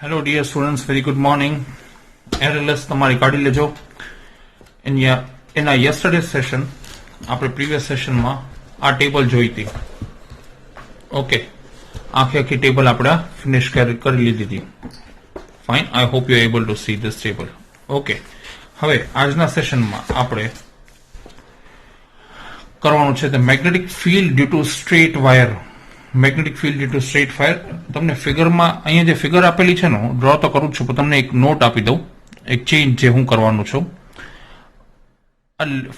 Hello dear students, very good morning. LLS તમારી કાઢી લેજો. In our yesterday's session, આપણે previous session માં આ ટેબલ જોઈ હતી. ઓકે, આખી ટેબલ આપણે ફિનિશ કરી લીધી હતી. Fine, I hope you are able to see this table. Okay, હવે આજના સેશનમાં આપણે કરવાનું છે the magnetic field due to straight wire. Magnetic field due to straight wire. તમને ફિગરમાં અહીંયા જે ફિગર આપેલી છે ને, હું ડ્રો તો કરું છું, પણ તમને એક નોટ આપી દઉં, એક ચેન્જ જે હું કરવાનું છું.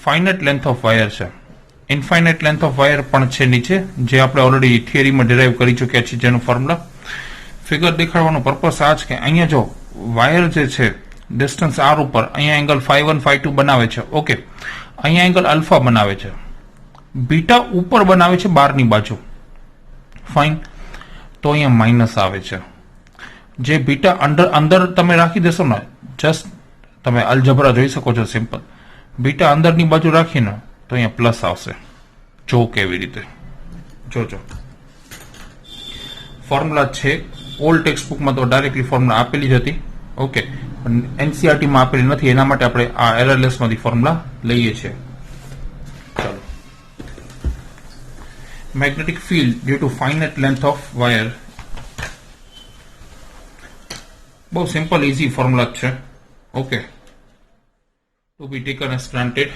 ફાઇનાઇટ લેન્થ ઓફ વાયર છે, ઇન્ફાઇનાઇટ લેન્થ ઓફ વાયર પણ છે નીચે, જે આપણે ઓલરેડી થિયરીમાં ડિરાઈવ કરી ચૂક્યા છીએ, જેનું ફોર્મ્યુલા. ફિગર દેખાડવાનો પર્પસ આ છે કે અહીંયા જો વાયર જે છે ડિસ્ટન્સ આર ઉપર, અહીંયા એંગલ φ1 φ2 બનાવે છે. ઓકે, અહીંયા એંગલ અલ્ફા બનાવે છે, બીટા ઉપર બનાવે છે બારની બાજુ. ફાઇન, તો અહીંયા માઇનસ આવે છે. જે બીટા અંદર તમે રાખી દેશો ને, જસ્ટ તમે અલજબરા જોઈ શકો છો, સિમ્પલ. બીટા અંદરની બાજુ રાખીને તો અહીંયા પ્લસ આવશે. જો કેવી રીતે જોજો. ફોર્મ્યુલા છે, ઓલ્ડ ટેક્સ્ટ બુકમાં તો ડાયરેક્ટલી ફોર્મ્યુલા આપેલી જ હતી. ઓકે, પણ એનસીઆરટીમાં આપેલી નથી, એના માટે આપણે આ એરરલેસ માંથી ફોર્મ્યુલા લઈએ છીએ. Magnetic field due to finite length of wire. बहुत simple easy formula છે. Okay, to be taken as granted.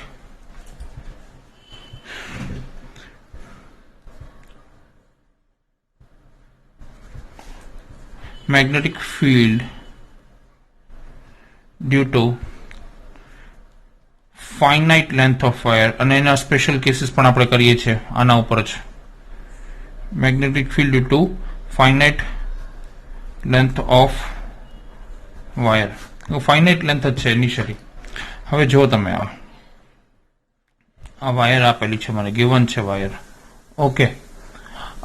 Magnetic field due to finite length of wire, અને એના સ્પેશિયલ કેસીસ પણ આપણે કરીએ છીએ આના ઉપર જ. Magnetic field due to finite length of wire. finite length જ છે ઇનિશિયલી. હવે જો તમે આ વાયર આપેલી છે, મને ગિવન છે વાયર. ઓકે,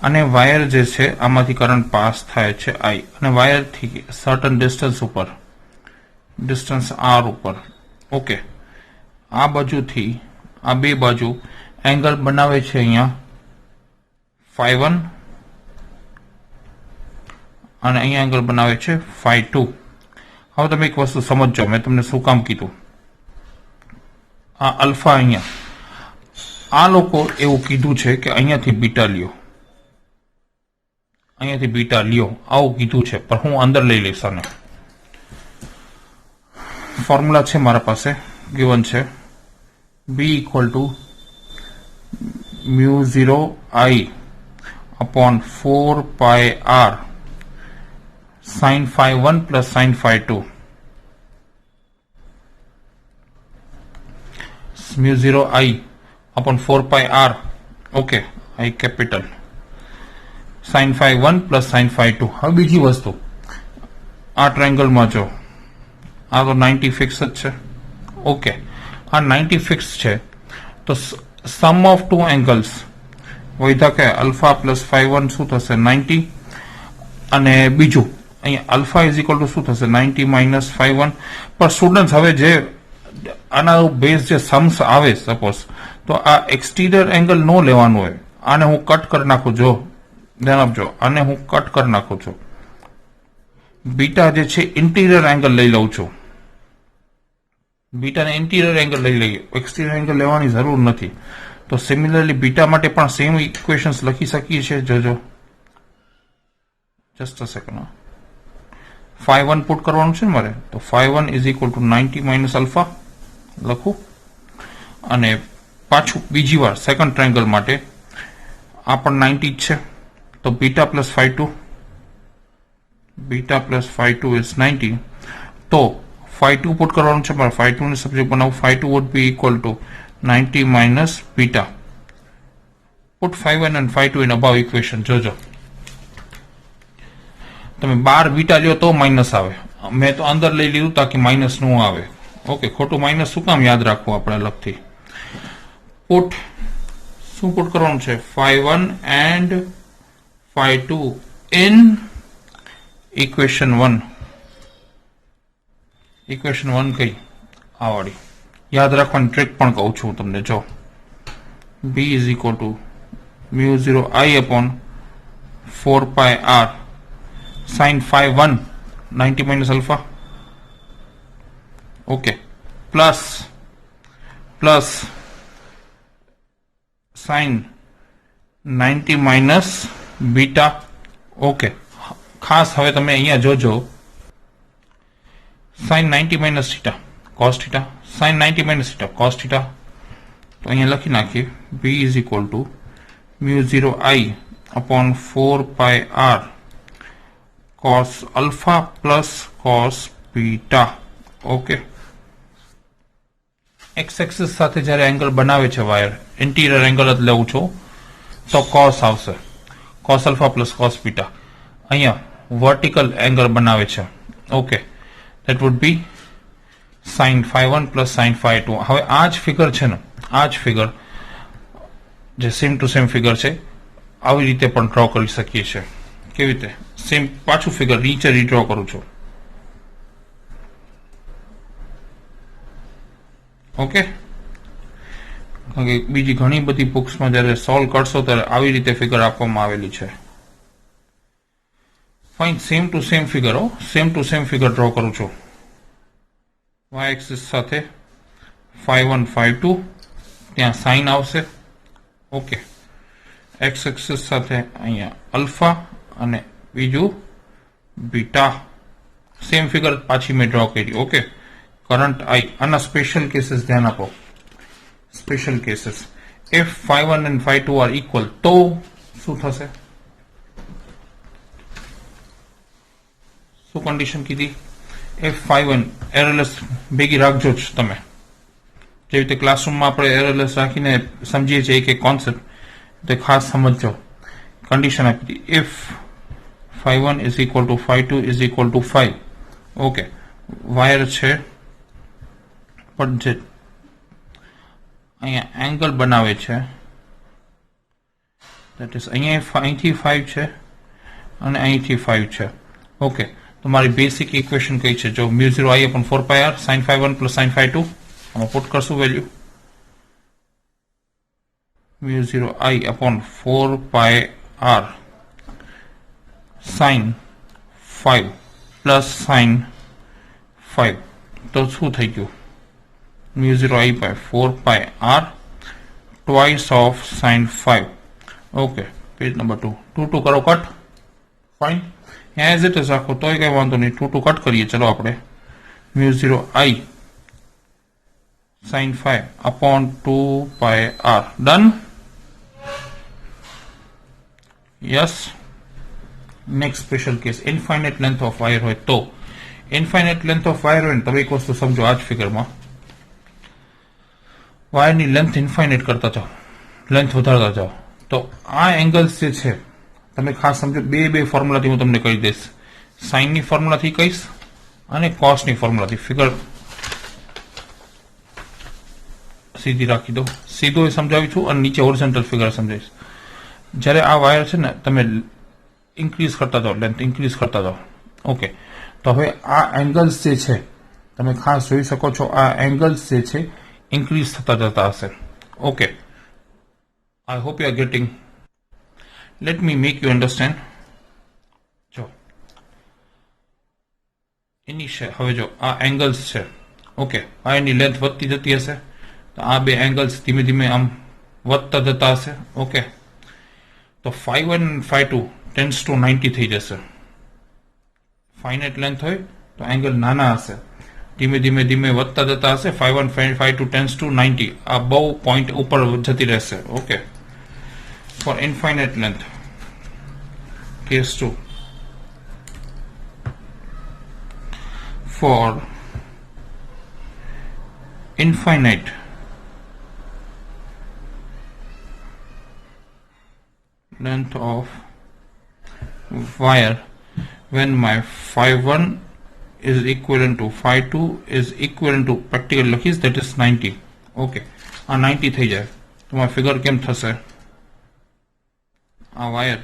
અને વાયર જે છે આમાંથી કરંટ પાસ થાય છે I, અને વાયર થી સર્ટન ડિસ્ટન્સ ઉપર, ડિસ્ટન્સ R ઉપર. ઓકે, આ બાજુથી આ બે બાજુ એંગલ બનાવે છે અહીંયા φ1, અને અહીંયા એંગલ બનાવે છે φ2. હવે તમે એક વસ્તુ સમજો, મેં તમને શું કામ કીધું. આ અલ્ફા, અહીંયા આ લોકો એવું કીધું છે કે અહીંયાથી બીટા લ્યો, અહીંયાથી બીટા લ્યો, આવું કીધું છે, પણ હું અંદર લઈ લઈશ આને. ફોર્મ્યુલા છે મારા પાસે, ગિવન છે, B = μ0I upon 4 pi r sin φ1 plus sin φ2. μ0I upon 4 pi r, okay, I capital, sin φ1 plus sin φ2. હવે બીજી વસ્તુ, આ ટ્રાયંગલમાં જો આ તો 90 ફિક્સ જ છે. ઓકે, આ 90 ફિક્સ છે, તો સમ ઓફ ટુ એંગલ્સ વૈધા કે અલ્ફા પ્લસ φ1 શું થશે 90, અને બીજું અહીંયા અલ્ફા ઇઝ ઇક્વલ ટુ શું થશે 90 માઇનસ φ1. પણ સ્ટુડન્ટ્સ, હવે જે આના બેઝ જે સમ્સ આવે, સપોઝ તો આ એક્સટીરિયર એંગલ નો લેવાનું હોય, આને હું કટ કરી નાખું, જો ધ્યાન આપજો, આને હું કટ કરી નાખું છું, બીટા જે છે ઇન્ટિરિયર એંગલ લઈ લઉં છું, બીટાને ઇન્ટિરિયર એંગલ લઈ લઈએ, એક્સટીરિયર એંગલ લેવાની જરૂર નથી. તો સિમિલરલી બીટા માટે પણ સેમ ઇક્વેશન્સ લખી શકીએ છીએ. જોજો, જસ્ટ અ સેકન્ડ. φ1 પુટ કરવાનું છે ને મારે, તો φ1 is equal to 90 minus alpha લખું, અને પાછું બીજી વાર સેકન્ડ ટ્રાયંગલ માટે આ પણ 90 જ છે, તો beta plus φ2, beta plus φ2 is 90. તો φ2 પુટ કરવાનું છે મારે, φ2 ને સબ્જેક્ટ બનાવું, φ2 would be equal to 90 minus beta. Put φ1 and φ2 in above equation. જોજો, તમે 12 બીટા લ્યો તો માઇનસ આવે, મેં તો અંદર લઈ લીધું તાકી માઇનસ નું આવે. ઓકે, ખોટું માઇનસ શું કામ યાદ રાખવું આપણે અલગથી. પુટ શું પુટ કરવાનું છે, φ1 and φ2 in equation 1. ઇક્વેશન 1 કઈ આ વાળી, યાદ રાખવાની ટ્રીક પણ કહું છું તમને. જો B is equal two μ0I upon 4 pi r sin φ1 90 minus alpha. Okay. Plus sin 90 minus beta. Okay. ખાસ હવે તમે અહીંયા જોજો sin 90 minus theta cos theta, sin 90 minus theta cos theta. તો અહીંયા લખી નાખીએ b is equal to mu 0 I upon 4 pi r cos alpha plus cos beta. Okay, x axis સાથે જ્યારે એંગલ બનાવે છે વાયર, ઇન્ટિરિયર એંગલ જ લેવું છું તો cos આવશે, cos alpha plus cos beta. અહીંયા વર્ટિકલ એંગલ બનાવે છે. Okay, that would be sin phi 1 plus sin phi 2. હવે આ જ ફિગર છે ને, આ જ ફિગર જે સેમ ટુ સેમ ફિગર છે આવી રીતે પણ ડ્રો કરી શકીએ છીએ. કેવી રીતે? સેમ પાછું ફિગર નીચે રીડ્રો કરું છું. ઓકે, કારણ કે બીજી ઘણી બધી બુક્સમાં જ્યારે સોલ્વ કરશો ત્યારે આવી રીતે ફિગર આપવામાં આવેલી છે. Fine, same to same figure, same to same figure draw કરું છું. વાય એક્સિસ સાથે phi 1 phi 2 ત્યાં સાઇન આવશે. ઓકે, એક્સ એક્સિસ સાથે અહીંયા અલ્ફા અને બીજું બીટા. સેમ ફિગર પાછી મેં ડ્રો કરી. ઓકે, કરંટ આઈ. આના સ્પેશિયલ કેસીસ ધ્યાન આપો. Special cases, if phi 1 and phi 2 are equal તો શું થશે? શું કન્ડિશન કીધી? if phi 1 એરરલેસ ભેગી રાખજો જ તમે, જેવી રીતે ક્લાસરૂમમાં આપણે એરરલેસ રાખીને સમજીએ છીએ એક કોન્સેપ્ટ, તો ખાસ સમજજો. કન્ડિશન આપી હતી if phi 1 is equal to phi 2 is equal to 5. Okay, wire છે પણ જે અહીંયા એંગલ બનાવે છે that is અહીંથી 5 છે અને અહીંથી 5 છે. ઓકે, તો મારી બેસિક ઇક્વેશન કઈ છે? જો mu 0 I upon 4 pi r sin phi 1 plus sin phi 2, આમાં પુટ કરશું value mu 0 I upon 4 pi r sin 5 plus sin 5. તો શું થઈ ગયું? mu 0 I by 4 pi r twice of sin 5. Okay, page number 2. 2 કરો cut. Fine, as it is રાખો તોય કઈ વાંધો નહીં. 2 કટ કરીએ. ચલો આપણે mu 0 I sin 5 upon 2 pi r. Done. Yes. Next special case, infinite length of wire હોય તો. ઇન્ફાઇનાઇટ લેન્થ ઓફ વાયર હોય ને તમે એક વસ્તુ સમજો, આ જ ફિગરમાં વાયરની લેન્થ ઇન્ફાઇનાઇટ કરતા જાઓ, લેન્થ વધારતા જાઓ, તો આ એંગલ્સ જે છે તમે ખાસ સમજો. બે ફોર્મ્યુલાથી હું તમને કહી દઈશ. સાઇનની ફોર્મ્યુલાથી કહીશ અને કોસની ફોર્મ્યુલાથી. ફિગર સીધી રાખી દો, સીધો એ સમજાવી છું અને નીચે હોરિઝોન્ટલ ફિગર સમજાવીશ. જ્યારે આ વાયર છે ને તમે ઇન્ક્રીઝ કરતા જાઓ, લેન્થ ઇન્ક્રીઝ કરતા જાઓ. ઓકે, તો હવે આ એંગલ્સ જે છે તમે ખાસ જોઈ શકો છો, આ એંગલ્સ જે છે ઇન્ક્રીઝ થતા જતા હશે. Okay, I hope you are getting. Let me make you understand. જો એની છે, હવે જો આ એંગલ્સ છે. ઓકે, આ એની લેન્થ વધતી જતી હશે તો આ બે એંગલ્સ ધીમે ધીમે આમ વધતા જતા હશે. ઓકે, તો phi 1 and phi 2 tends to 90 થઈ જશે. ફાઇનાઇટ લેન્થ હોય તો એંગલ નાના હશે, ધીમે ધીમે ધીમે વધતા જતા હશે. phi 1 phi 2 tends to 90. આ બહુ પોઈન્ટ ઉપર જતી રહેશે. Okay, for infinite length case 2, for infinite length of wire, when my phi 1 is equivalent to phi 2 is equivalent to practical લખીશ that is 90. ઓકે, આ 90 થઈ જાય તો મારો ફિગર કેમ થશે? આ વાયર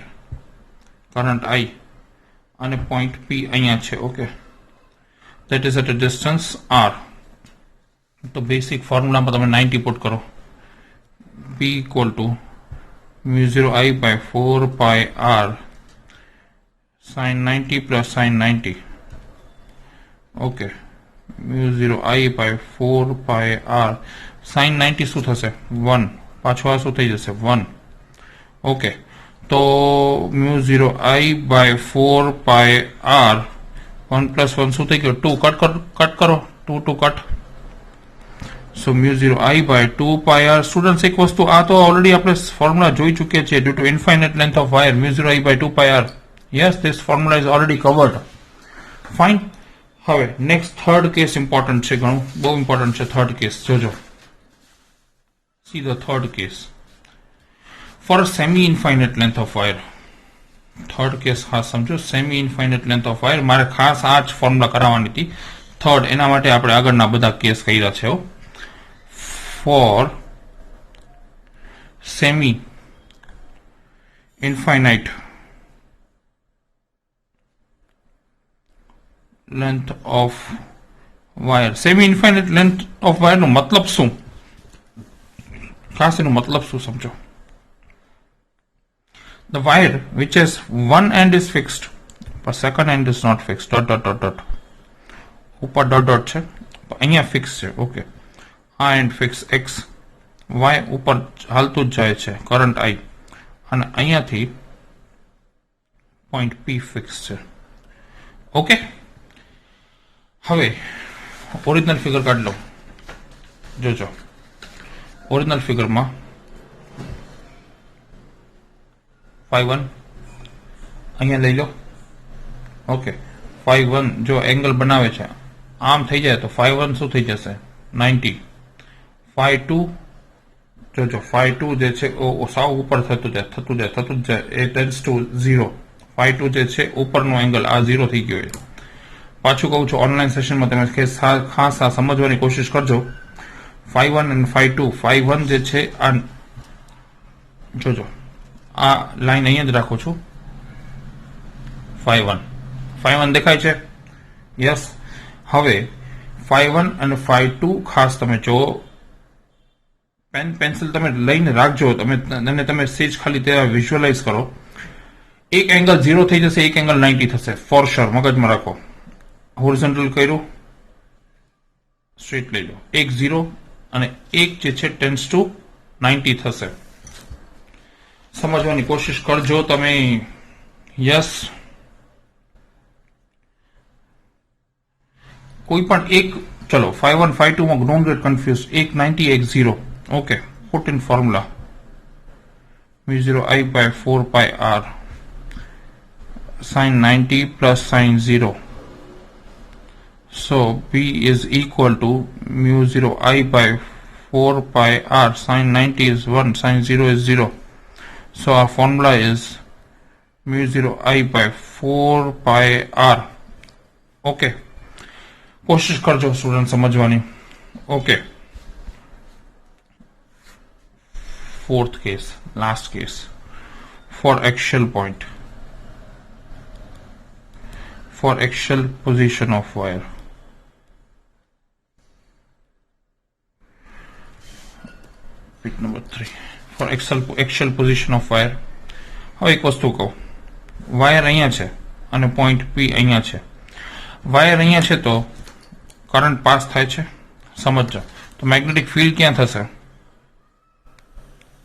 કરંટ I અને પોઈન્ટ P અહીંયા છે. Okay, that is at a distance r. તો બેસિક ફોર્મ્યુલામાં તમે 90 પુટ કરો. P equal to mu 0 I by 4 pi r sin 90 plus sin 90. Okay, mu 0 I by 4 pi r sin 90 શું થશે 1, પાછું આ શું થઈ જશે 1. ઓકે, તો mu 0 I by 4 pi r 1 plus 1 શું થઈ ગયું 2. કટ કરો 2 to cut. So mu 0 I by 2 pi r. Students એક વસ્તુ આ તો ઓલરેડી આપણે ફોર્મ્યુલા જોઈ ચૂક્યા છીએ. Due to infinite length of wire mu 0 I by 2 pi r. Yes, this formula is already covered. Fine. હવે નેક્સ્ટ થર્ડ કેસ ઇમ્પોર્ટન્ટ છે, ઘણું બહુ ઇમ્પોર્ટન્ટ છે થર્ડ કેસ. જોજો, see the third case for semi infinite length of wire. Third case ખાસ સમજો, semi infinite length of wire. મારે ખાસ આ જ ફોર્મ્યુલા કરાવવાની હતી થર્ડ, એના માટે આપણે આગળના બધા કેસ કર્યા છે. For semi infinite length of wire. Semi infinite length of wire નો મતલબ શું, ખાસ એનો મતલબ શું સમજો. The wire which has one end is fixed but second end is not fixed. Dot. ઉપર ડોટ છે તો અહીંયા ફિક્સ છે. ઓકે, આ એન્ડ ફિક્સ x y ઉપર હાલતું જ જાય છે કરંટ I, અને અહીંયાથી પોઈન્ટ P ફિક્સ છે. ઓકે, હવે ઓરિજિનલ ફિગર કાઢ લો. જોજો, ઓરિજિનલ ફિગરમાં φ1 અહીંયા લઈ લો. ઓકે, φ1 જો એંગલ બનાવે છે આમ થઈ જાય તો φ1 શું થઈ જશે 90. φ2 જોજો, φ2 જે છે સાવ ઉપર થતું જાય એ ટેન્ડ્સ ટુ 0. φ2 જે છે ઉપરનો એંગલ આ 0 થઈ ગયો છે. પાછું કહું છું, ઓનલાઈન સેશનમાં તમે ખાસ આ સમજવાની કોશિશ કરજો. φ1 અને φ2. φ1 જે છે આ જોજો, આ લાઈન અહીંયા જ રાખું છું. φ1 દેખાય છે? યસ. હવે φ1 અને φ2 ખાસ તમે જો પેન્સિલ તમે લઈને રાખજો, તમે સેજ ખાલી ત્યાં વિઝ્યુઅલાઇઝ કરો. એક એંગલ 0 થઈ જશે, એક એંગલ 90 થશે ફોર શ્યોર, મગજમાં રાખો. હોરિઝોન્ટલ કર્યું, સ્ટ્રેટ લઈ લો, એક 0 અને એક જે છે ટેન્ડ્સ ટુ 90 થશે. સમજવાની કોશિશ કરજો તમે. યસ, કોઈ પણ એક, ચલો φ1 φ2 માં ડોન્ટ ગેટ કન્ફ્યુઝ. એક 90 એક 0. Okay, put in formula mu 0 I by 4 pi r sin 90 plus sin 0. So B is equal to mu 0 I by 4 pi r. Sin 90 is 1, sin 0 is 0. So our formula is mu 0 I by 4 pi r. Okay, कोशिश करजो student समझवानी. Okay, fourth case, last case for axial point, for axial position of wire. Pic number 3 for axial position of wire. હવે એક વસ્તુ કહું, wire અહીંયા છે અને પોઈન્ટ P અહીંયા છે. વાયર અહીંયા છે તો કરંટ પાસ થાય છે, સમજજો. તો મેગ્નેટિક ફિલ્ડ ક્યાં થશે?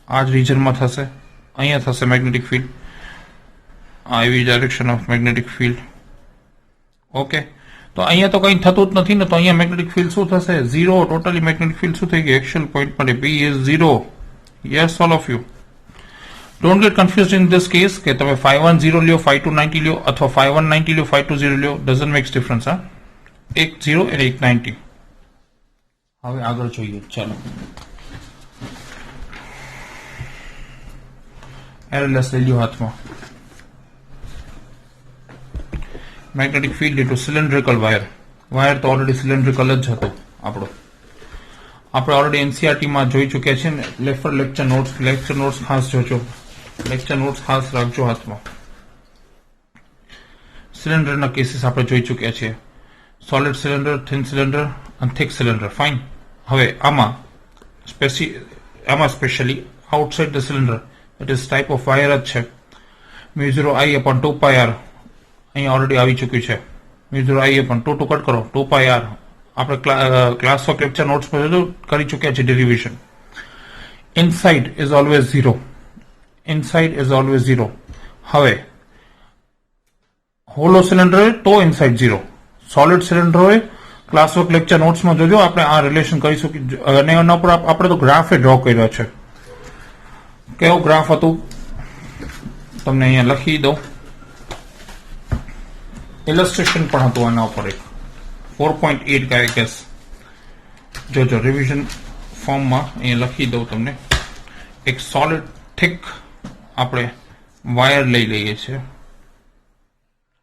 આ જ રિજનમાં થશે, અહીંયા થશે મેગ્નેટિક ફિલ્ડ. આ એવી direction of magnetic field. Okay, તો અહીંયા તો કંઈ થતું જ નથી ને, તો અહીંયા મેગ્નેટિક ફિલ્ડ શું થશે? 0. ટોટલી મેગ્નેટિક ફિલ્ડ શું થઈ ગઈ? એક્શિયલ પોઈન્ટ માટે P is 0. Yes, all of you. Don't get confused in this case કે તમે φ1 0 લ્યો, φ2 90 લ્યો, અથવા φ1 90 લ્યો, φ2 0 લ્યો, doesn't make difference. હા, એક 0 અને એક 90. હવે આગળ જોઈએ, ચાલો. એરલેસ લઈ લ્યો હાથમાં. Magnetic field into cylindrical wire. Wire તો ઓલરેડી સિલિન્ડ્રિકલ જ હતો આપણો. આપણે ઓલરેડી એનસીઆરટી માં જોઈ ચૂક્યા છે ને. લેક્ચર નોટ્સ ખાસ જોજો, લેક્ચર નોટ્સ ખાસ રાખજો હાથમાં. સિલિન્ડરના કેસીસ આપણે જોઈ ચૂક્યા છીએ. સોલિડ સિલિન્ડર, થિન સિલિન્ડર અને થિક સિલિન્ડર. ફાઇન. હવે આમાં specially outside the cylinder it is type of wire જ છે. Mu 0 I upon 2 pi r અહીંયા ઓલરેડી આવી ચૂક્યું છે. म्यू0 आई अपन 2 कट करो 2 पाई आर આપણે ક્લાસ ઓફ લેક્ચર નોટ્સ પર જો કરી ચૂક્યા છે derivation. Inside is always 0. Inside is always 0. હવે હોલો સિલિન્ડર હોય તો ઇનસાઇડ 0. સોલિડ સિલિન્ડર હોય ક્લાસ ઓફ લેક્ચર નોટ્સમાં જોજો આપણે આ રિલેશન કરીશું અને એના ઉપર આપણે તો ગ્રાફ ડ્રો કર્યો છે. કેવો ગ્રાફ હતું તમને અહીંયા લખી દઉં. ઇલસ્ટ્રેશન પણ હતું આના ઉપર એક 4.8 का एक गैस जो रिवीजन फॉर्म में अहीं लखी दઉં તમને. एक सॉलिड थिक આપણે વાયર લઈ લઈએ છીએ.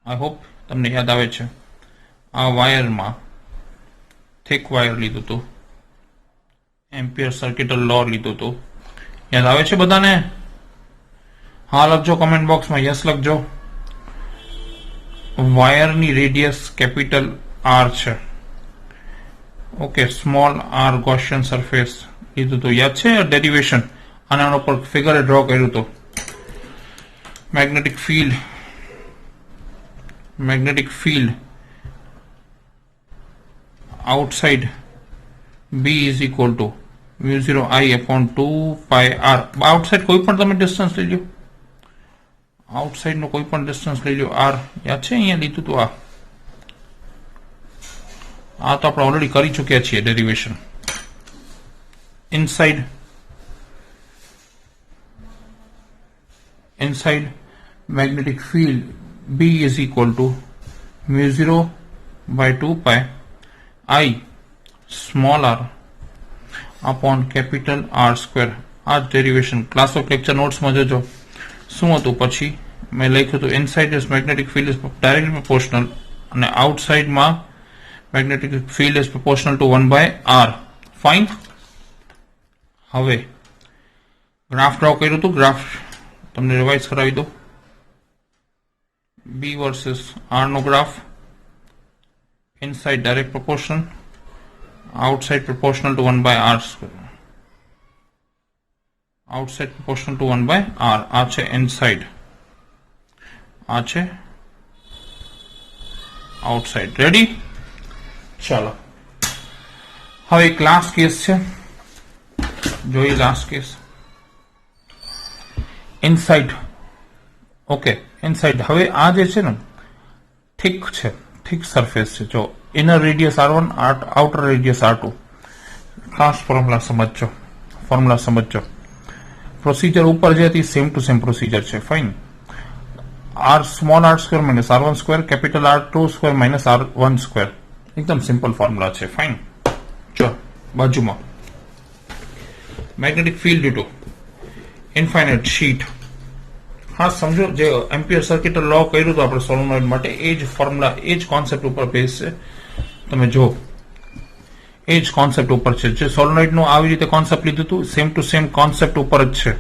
आई होप તમને યાદ આવે છે. આ વાયરમાં थिक વાયર લીધું હતું, એમ્પિયર સર્કિટલ લો લીધું હતું. યાદ આવે છે બધાને? હા લખજો કમેન્ટ બોક્સમાં યસ લખજો. વાયરની રેડિયસ કેપિટલ આર છે. Okay, small R Gaussian surface લીધું તો યાદ છે ડેરિવેશન. અને આના ઉપર ફિગર ડ્રો કર્યું હતું. Magnetic field outside B is equal to म्यू0 I upon 2 pi R. Outside कोई पण તમે ડિસ્ટન્સ લઈ લો, આઉટસાઇડ નો કોઈ પણ ડિસ્ટન્સ લઈ લો. આર યાદ છે અહીંયા લીધું તો આ તો આપણે ઓલરેડી કરી ચૂક્યા છીએ derivation. Inside magnetic field B is equal to म्यू0 by 2 pi I small R upon capital R square. आ derivation class of lecture notes में जो શું હતું પછી મેં લખ્યું હતું inside is magnetic field is directly proportional અને આઉટસાઇડ માં magnetic field is proportional to 1/r. Fine. હવે ગ્રાફ ડ્રો કર્યું હતું. ગ્રાફ તમને રિવાઇઝ કરાવી દો. બી વર્સિસ આર નો graph. Inside direct proportion, outside proportional to 1/r square. outside proportional to 1/r. આ છે inside, આ છે outside. રેડી? ચાલો હવે એક લાસ્ટ કેસ છે, જોઈએ last case. Inside. Okay, inside. હવે આ જે છે ને થિક છે, થિક સરફેસ છે. જો inner radius R1, outer radius R2. खास फॉर्मूला समझो. प्रोसीजर ऊपर जे थी सेम टू सेम प्रोसीजर है. Fine. R small r square minus R1 square capital R2 square minus R1 square. एकदम सिंपल फॉर्मूला है. फाइन. चलो बाजू में magnetic field due to infinite sheet. हाँ समझो जो एम्पियर सर्किटल लॉ કર્યું તો આપણે સોલેનોઇડ માટે એ જ ફોર્મ્યુલા એ જ કોન્સેપ્ટ ઉપર બેઝ છે. તમે જો એ જ કોન્સેપ્ટ ઉપર છે. જે સોલેનોઇડ નું આવી રીતે કોન્સેપ્ટ લીધું હતું સેમ ટુ સેમ કોન્સેપ્ટ ઉપર જ છે.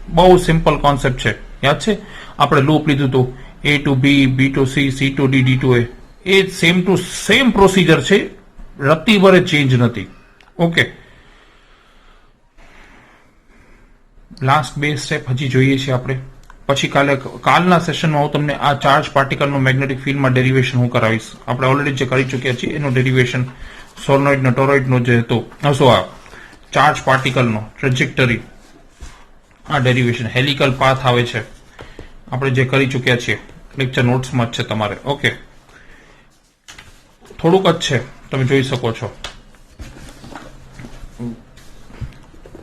બહુ સિમ્પલ કોન્સેપ્ટ છે. યાદ છે આપણે લૂપ લીધું હતું A to B, B to C, C to D, D to A. એ સેમ ટુ સેમ પ્રોસીજર છે. રત્તી ભરે ચેન્જ નથી. ઓકે, લાસ્ટ બે સ્ટેપ હજી જોઈએ છે આપણે. પછી કાલના સેશનમાં હું તમને આ ચાર્જ પાર્ટિકલનું મેગ્નેટિક ફિલ્ડમાં ડેરિવેશન હું કરાવીશ. આપણે ઓલરેડી જે કરી ચૂક્યા છીએ એનું ડેરિવેશન સોલેનોઇડ નો ટોરોઇડ નો જે હતો આ ચાર્જ પાર્ટિકલનો ટ્રેજેક્ટરી, આ ડેરિવેશન હેલિકલ પાથ આવે છે આપણે જે કરી ચૂક્યા છીએ લેક્ચર નોટ્સમાં જ છે તમારે. ઓકે, થોડુંક જ છે તમે જોઈ શકો છો.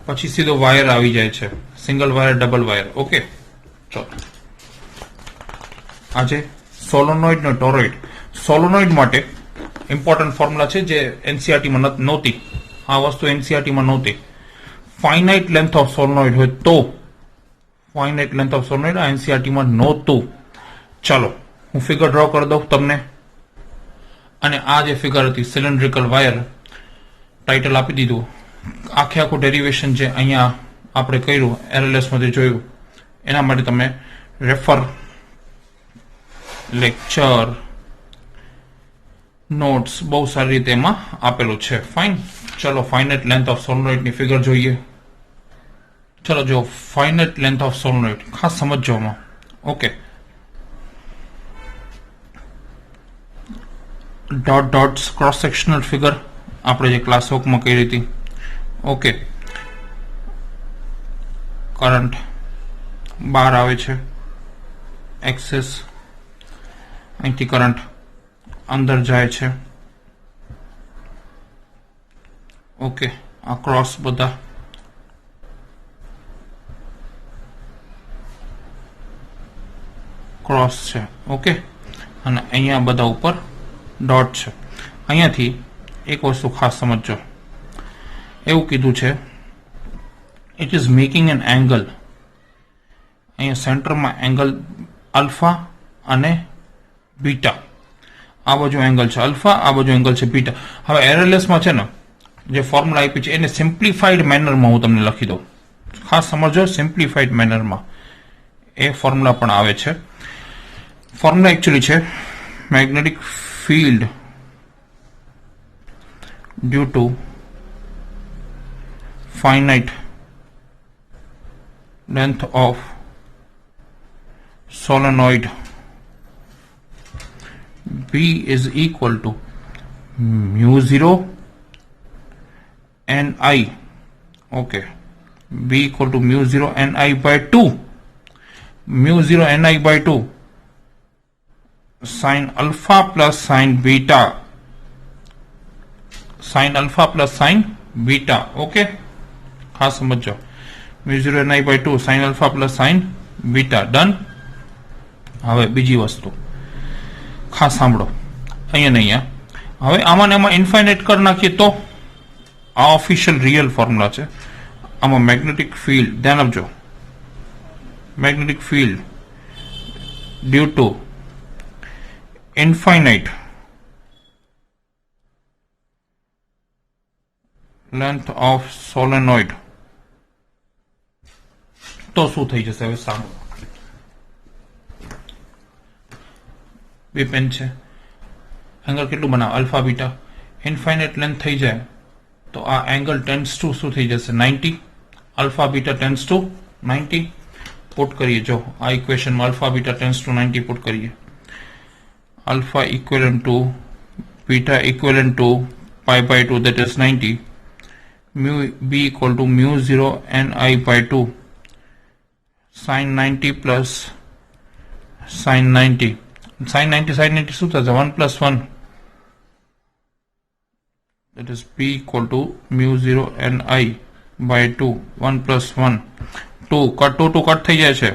પછી સીધો વાયર આવી જાય છે, single wire, double wire. Okay ચલો, આજે સોલેનોઇડ નો ટોરોઇડ. સોલેનોઇડ માટે ઇમ્પોર્ટન્ટ ફોર્મ્યુલા છે જે એનસીઆરટી માં નહોતી. આ વસ્તુ એનસીઆરટી માં નહોતી. ફાઇનાઇટ લેન્થ ઓફ સોલેનોઇડ હોય તો, ફાઇનાઇટ લેન્થ ઓફ સોલેનોઇડ આ એનસીઆરટી માં નહોતું. ચાલો હું ફિગર ડ્રો કરી દઉં તમને. અને આ જે ફિગર હતી સિલિન્ડ્રિકલ વાયર, ટાઇટલ આપી દીધું. આખે આખું ડેરિવેશન જે અહીંયા આપણે કર્યું એરએલએસ માંથી જોયું એના માટે તમે રેફર લેક્ચર નોટ્સ બહુ સારી રીતે એમાં આપેલું છે. ફાઇન. ચલો ફાઇનાઇટ લેન્થ ઓફ સોલેનોઇડ ની ફિગર જોઈએ. ચલો જો ફાઇનાઇટ લેન્થ ઓફ સોલેનોઇડ ખાસ સમજો આમાં. Okay, dot dots cross sectional figure આપણે જે ક્લાસ વર્કમાં કરી હતી. ઓકે, કરંટ બહાર આવે છે, એક્સેસ અહીંથી કરંટ અંદર જાય છે. ઓકે, આ ક્રોસ બધા ક્રોસ છે. ઓકે, અને અહીંયા બધા ઉપર ડોટ છે. અહીંયાથી એક વસ્તુ ખાસ સમજજો, એવું કીધું છે it is making an angle. અહીંયા સેન્ટરમાં એંગલ અલ્ફા અને બીટા, આ બાજુ એંગલ છે અલ્ફા, આ બાજુ એંગલ છે બીટા. હવે એરરલેસમાં છે ને જે ફોર્મ્યુલા આપી છે એને સિમ્પ્લિફાઈડ મેનરમાં હું તમને લખી દઉં, ખાસ સમજો. સિમ્પ્લિફાઈડ મેનરમાં એ ફોર્મ્યુલા પણ આવે છે. ફોર્મ્યુલા એકચ્યુઅલી છે magnetic field due to finite length of solenoid B is equal to mu 0 Ni. Okay, B equal to mu 0 Ni by 2. Mu 0 Ni by 2 sin alpha plus sin beta. sin alpha plus sin beta. Okay, खास समझो. mu 0 ni by 2 sin alpha plus sin beta. Done. હવે બીજી વસ્તુ ખાસ સાંભળો, અહીંયા ને અહીંયા. હવે આમાં ને આમાં ઇન્ફાઇનાઇટ કરી નાખીએ તો આ ઓફિશિયલ રિયલ ફોર્મ્યુલા છે. આમાં મેગ્નેટિક ફિલ્ડ, ધ્યાન આપજો, magnetic field due to infinite length of solenoid. તો શું થઈ જશે હવે સાંભળો. બે પેન છે, એંગલ કેટલું બનાવે અલ્ફા બીટા, ઇન્ફાઇનાઇટ લેન્થ થઈ જાય તો આ એંગલ ટેન્સ ટુ શું થઈ જશે 90. Alpha beta tends to 90 put કરીએ. જો આ ઇક્વેશનમાં alpha beta tends to 90 put કરીએ. Alpha equivalent to beta equivalent to pi by 2 that is 90. mu b equal to mu 0 ni by 2 sin 90 plus sin 90. sin 90 શું થશે 1 plus 1, that is b equal to mu 0 ni by 2 1 plus 1 2 cut 2 cut થઈ જાય છે,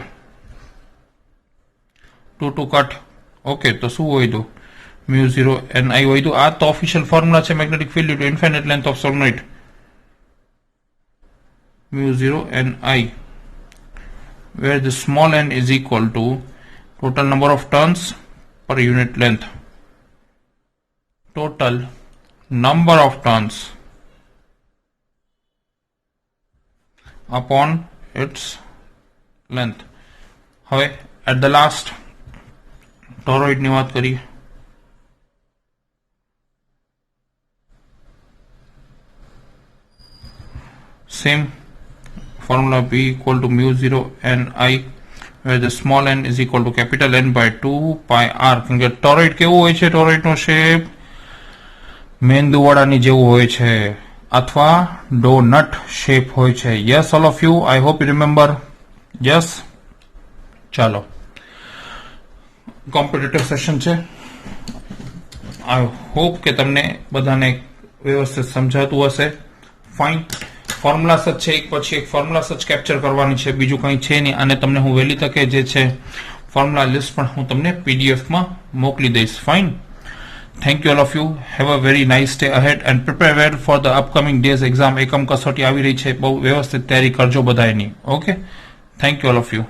2 cut. Okay, તો શું હોય તો mu 0 ni હોય તો આ તો ઓફિશિયલ ફોર્મ્યુલા છે magnetic field to infinite length of solenoid. mu 0 ni, where the small n is equal to total number of turns per unit length. Total number of turns upon its length. હવે at the last toroid ની વાત કરીએ. Same formula B equal to mu 0 ni, where the small n is equal to capital N by 2 pi r. કેમ કે toroid કેવું હોય છે, toroid નો shape મેંદુવડાની જેવું હોય છે અથવા ડોનટ શેપ હોય છે. Yes all of you, I hope you remember. Yes, ચાલો કોમ્પિટિટિવ સેશન છે. આઈ હોપ કે તમને બધાને વ્યવસ્થિત સમજાતું હશે. ફાઇન. ફોર્મ્યુલા જ છે, એક પછી એક ફોર્મ્યુલા જ કેપ્ચર કરવાની છે, બીજું કંઈ છે નહીં. અને તમને હું વહેલી તકે જે છે ફોર્મ્યુલા લિસ્ટ પણ હું તમને પીડીએફમાં મોકલી દઈશ. Fine. Thank you all of you. Have a very nice day ahead and prepare well for the upcoming days exam. એકમ કસોટી આવી રહી છે, બહુ વ્યવસ્થિત તૈયારી કરજો બધા એની. Okay, thank you all of you.